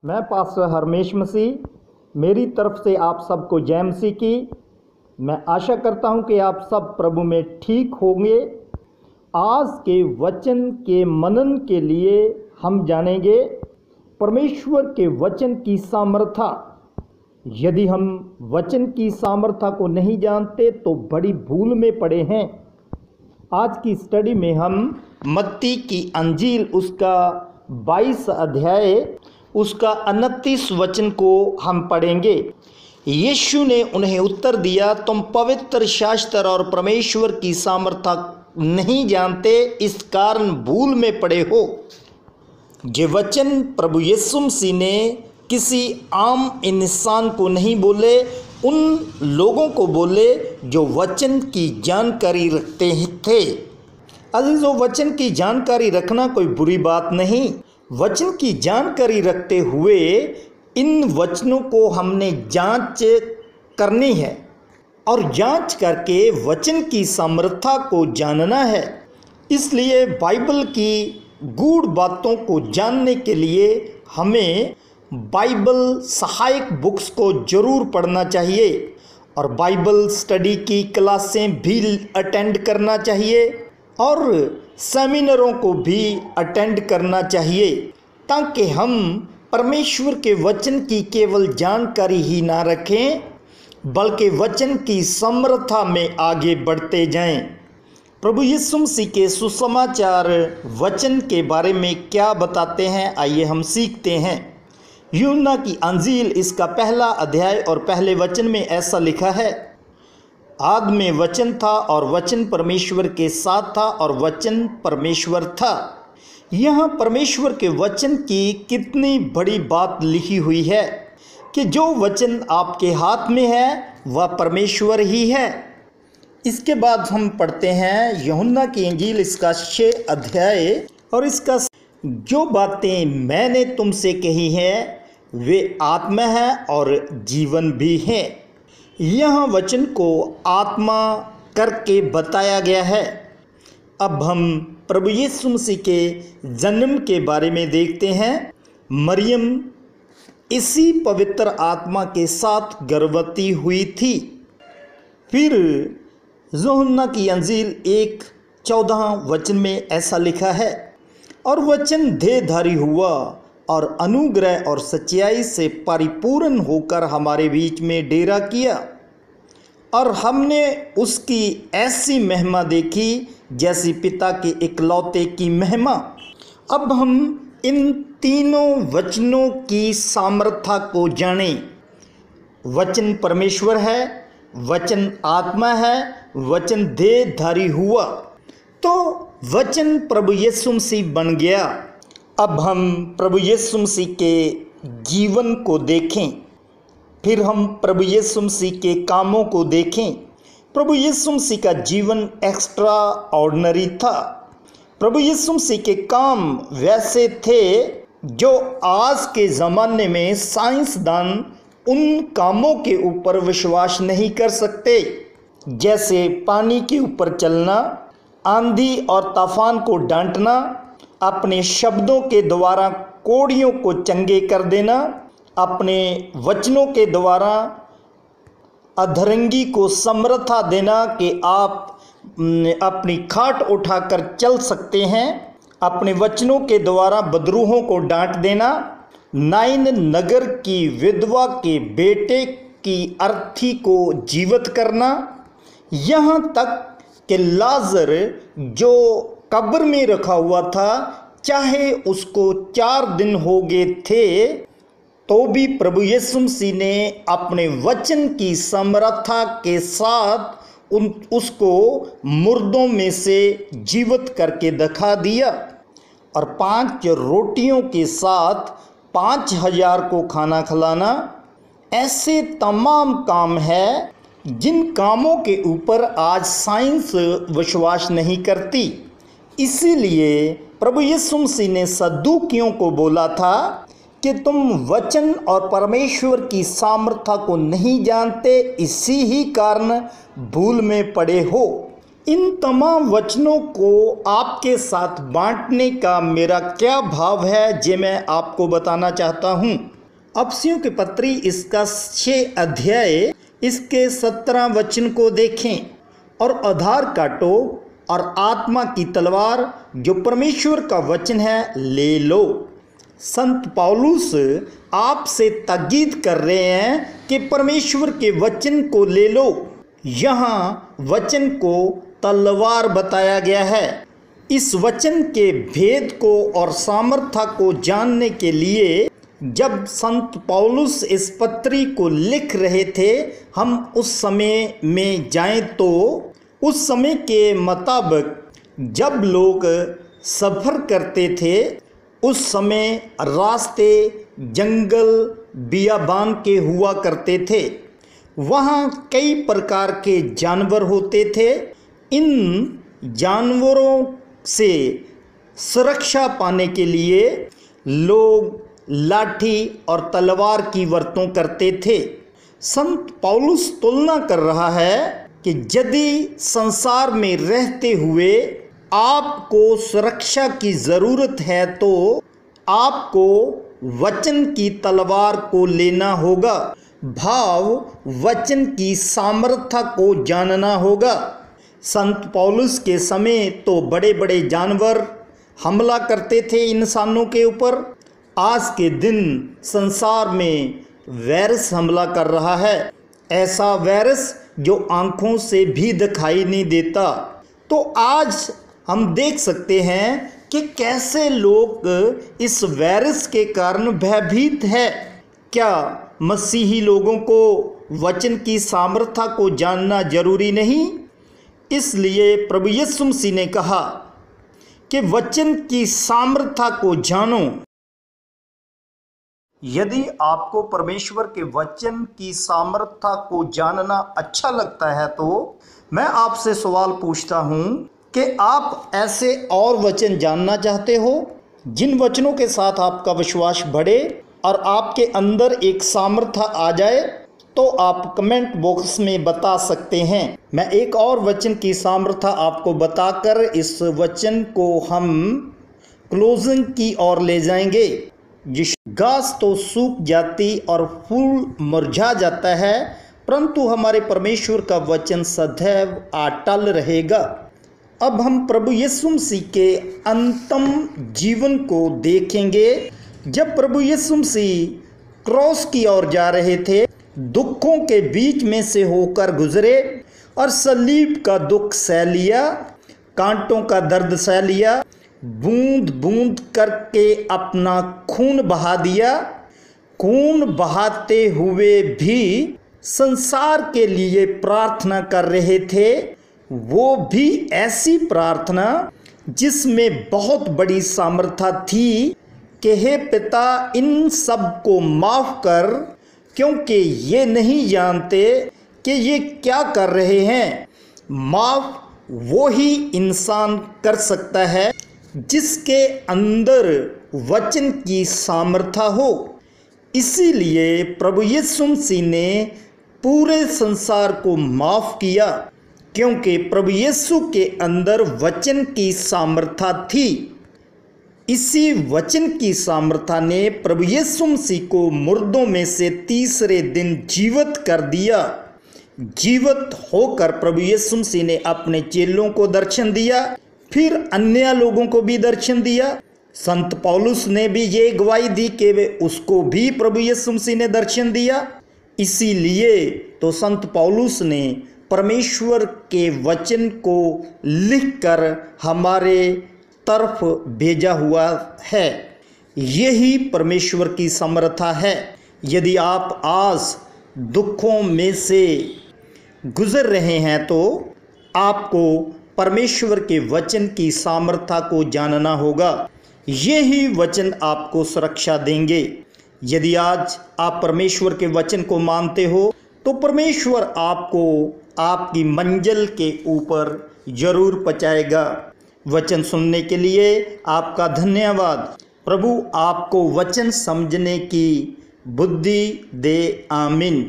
मैं पास्टर हरमेश मसीह, मेरी तरफ से आप सबको जय मसीह की। मैं आशा करता हूं कि आप सब प्रभु में ठीक होंगे। आज के वचन के मनन के लिए हम जानेंगे परमेश्वर के वचन की सामर्थ्य। यदि हम वचन की सामर्थ्य को नहीं जानते तो बड़ी भूल में पड़े हैं। आज की स्टडी में हम मत्ती की अंजील उसका 22 अध्याय उसका 29 वचन को हम पढ़ेंगे। यीशु ने उन्हें उत्तर दिया, तुम पवित्र शास्त्र और परमेश्वर की सामर्थ्य नहीं जानते, इस कारण भूल में पड़े हो। ये वचन प्रभु यीशु मसीह ने किसी आम इंसान को नहीं बोले, उन लोगों को बोले जो वचन की जानकारी रखते थे। अजीजों, वचन की जानकारी रखना कोई बुरी बात नहीं। वचन की जानकारी रखते हुए इन वचनों को हमने जांच करनी है और जांच करके वचन की सामर्थ्य को जानना है। इसलिए बाइबल की गूढ़ बातों को जानने के लिए हमें बाइबल सहायक बुक्स को जरूर पढ़ना चाहिए और बाइबल स्टडी की क्लासें भी अटेंड करना चाहिए और सेमिनारों को भी अटेंड करना चाहिए, ताकि हम परमेश्वर के वचन की केवल जानकारी ही ना रखें बल्कि वचन की समर्थता में आगे बढ़ते जाएं। प्रभु यीशु मसीह के सुसमाचार वचन के बारे में क्या बताते हैं, आइए हम सीखते हैं। यूहन्ना की अंजील इसका पहला अध्याय और पहले वचन में ऐसा लिखा है, आदि में वचन था और वचन परमेश्वर के साथ था और वचन परमेश्वर था। यहाँ परमेश्वर के वचन की कितनी बड़ी बात लिखी हुई है कि जो वचन आपके हाथ में है वह परमेश्वर ही है। इसके बाद हम पढ़ते हैं यूहन्ना की इंजील इसका 6 अध्याय और इसका, जो बातें मैंने तुमसे कही हैं वे आत्मा है और जीवन भी है। यहाँ वचन को आत्मा करके बताया गया है। अब हम प्रभु यीशु मसीह के जन्म के बारे में देखते हैं। मरियम इसी पवित्र आत्मा के साथ गर्भवती हुई थी। फिर यूहन्ना की अंजील 1:14 वचन में ऐसा लिखा है, और वचन देहधारी हुआ और अनुग्रह और सच्चाई से परिपूर्ण होकर हमारे बीच में डेरा किया और हमने उसकी ऐसी महिमा देखी जैसी पिता के इकलौते की महिमा। अब हम इन तीनों वचनों की सामर्थ्य को जानें। वचन परमेश्वर है, वचन आत्मा है, वचन देहधारी हुआ, तो वचन प्रभु यीशु मसीह बन गया। अब हम प्रभु यीशु मसीह के जीवन को देखें, फिर हम प्रभु यीशु मसीह के कामों को देखें। प्रभु यीशु मसीह का जीवन एक्स्ट्रा ऑर्डिनरी था। प्रभु यीशु मसीह के काम वैसे थे जो आज के ज़माने में साइंसदान उन कामों के ऊपर विश्वास नहीं कर सकते, जैसे पानी के ऊपर चलना, आंधी और तूफान को डांटना, अपने शब्दों के द्वारा कोड़ियों को चंगे कर देना, अपने वचनों के द्वारा अधरंगी को समर्थता देना कि आप अपनी खाट उठाकर चल सकते हैं, अपने वचनों के द्वारा बदरूहों को डांट देना, नाइन नगर की विधवा के बेटे की अर्थी को जीवित करना, यहाँ तक कि लाजर जो कब्र में रखा हुआ था, चाहे उसको 4 दिन हो गए थे, तो भी प्रभु यीशु मसीह ने अपने वचन की समर्थता के साथ उसको मुर्दों में से जीवित करके दिखा दिया और 5 रोटियों के साथ 5000 को खाना खिलाना। ऐसे तमाम काम है जिन कामों के ऊपर आज साइंस विश्वास नहीं करती। इसीलिए प्रभु यीशु मसीह ने सदूकियों को बोला था कि तुम वचन और परमेश्वर की सामर्थ्य को नहीं जानते, इसी ही कारण भूल में पड़े हो। इन तमाम वचनों को आपके साथ बांटने का मेरा क्या भाव है, जे मैं आपको बताना चाहता हूँ। अफसियों की पत्री इसका 6 अध्याय इसके 17 वचन को देखें। और आधार काटो और आत्मा की तलवार जो परमेश्वर का वचन है ले लो। संत पौलुस आपसे ताकीद कर रहे हैं कि परमेश्वर के वचन को ले लो। यहाँ वचन को तलवार बताया गया है। इस वचन के भेद को और सामर्थ्य को जानने के लिए जब संत पौलुस इस पत्री को लिख रहे थे, हम उस समय में जाएं तो उस समय के मुताबिक जब लोग सफ़र करते थे, उस समय रास्ते जंगल बियाबान के हुआ करते थे। वहाँ कई प्रकार के जानवर होते थे। इन जानवरों से सुरक्षा पाने के लिए लोग लाठी और तलवार की वर्तों करते थे। संत पौलुस तुलना कर रहा है कि यदि संसार में रहते हुए आपको सुरक्षा की ज़रूरत है तो आपको वचन की तलवार को लेना होगा। भाव वचन की सामर्थ्य को जानना होगा। संत पौलुस के समय तो बड़े बड़े जानवर हमला करते थे इंसानों के ऊपर। आज के दिन संसार में वायरस हमला कर रहा है, ऐसा वायरस जो आँखों से भी दिखाई नहीं देता। तो आज हम देख सकते हैं कि कैसे लोग इस वायरस के कारण भयभीत है। क्या मसीही लोगों को वचन की सामर्थ्य को जानना जरूरी नहीं? इसलिए प्रभु यीशु मसीह ने कहा कि वचन की सामर्थ्य को जानो। यदि आपको परमेश्वर के वचन की सामर्थ्य को जानना अच्छा लगता है तो मैं आपसे सवाल पूछता हूँ कि आप ऐसे और वचन जानना चाहते हो जिन वचनों के साथ आपका विश्वास बढ़े और आपके अंदर एक सामर्थ्य आ जाए? तो आप कमेंट बॉक्स में बता सकते हैं। मैं एक और वचन की सामर्थ्य आपको बताकर इस वचन को हम क्लोजिंग की ओर ले जाएंगे। जिस घास तो सूख जाती और फूल मुरझा जाता है, परंतु हमारे परमेश्वर का वचन सदैव अटल रहेगा। अब हम प्रभु यीशु मसीह के अंतिम जीवन को देखेंगे। जब प्रभु यीशु मसीह क्रॉस की ओर जा रहे थे, दुखों के बीच में से होकर गुजरे और सलीब का दुख सह लिया, कांटों का दर्द सह लिया, बूंद बूंद करके अपना खून बहा दिया। खून बहाते हुए भी संसार के लिए प्रार्थना कर रहे थे, वो भी ऐसी प्रार्थना जिसमें बहुत बड़ी सामर्थ्य थी कि हे पिता, इन सब को माफ़ कर, क्योंकि ये नहीं जानते कि ये क्या कर रहे हैं। माफ़ वो ही इंसान कर सकता है जिसके अंदर वचन की सामर्थ्य हो। इसीलिए प्रभु यीशु मसीह ने पूरे संसार को माफ़ किया, क्योंकि प्रभु यीशु के अंदर वचन की सामर्थ्य थी। इसी वचन की सामर्थ्य ने प्रभु यीशु मसीह को मुर्दों में से तीसरे दिन जीवित कर दिया। जीवित होकर प्रभु यीशु मसीह ने अपने चेलों को दर्शन दिया, फिर अन्य लोगों को भी दर्शन दिया। संत पौलुस ने भी ये गवाही दी कि उसको भी प्रभु यीशु मसीह ने दर्शन दिया। इसीलिए तो संत पौलुस ने परमेश्वर के वचन को लिखकर हमारे तरफ भेजा हुआ है। यही परमेश्वर की समर्था है। यदि आप आज दुखों में से गुजर रहे हैं तो आपको परमेश्वर के वचन की सामर्थ्य को जानना होगा। यही वचन आपको सुरक्षा देंगे। यदि आज आप परमेश्वर के वचन को मानते हो तो परमेश्वर आपको आपकी मंजिल के ऊपर जरूर पहुंचाएगा। वचन सुनने के लिए आपका धन्यवाद। प्रभु आपको वचन समझने की बुद्धि दे। आमीन।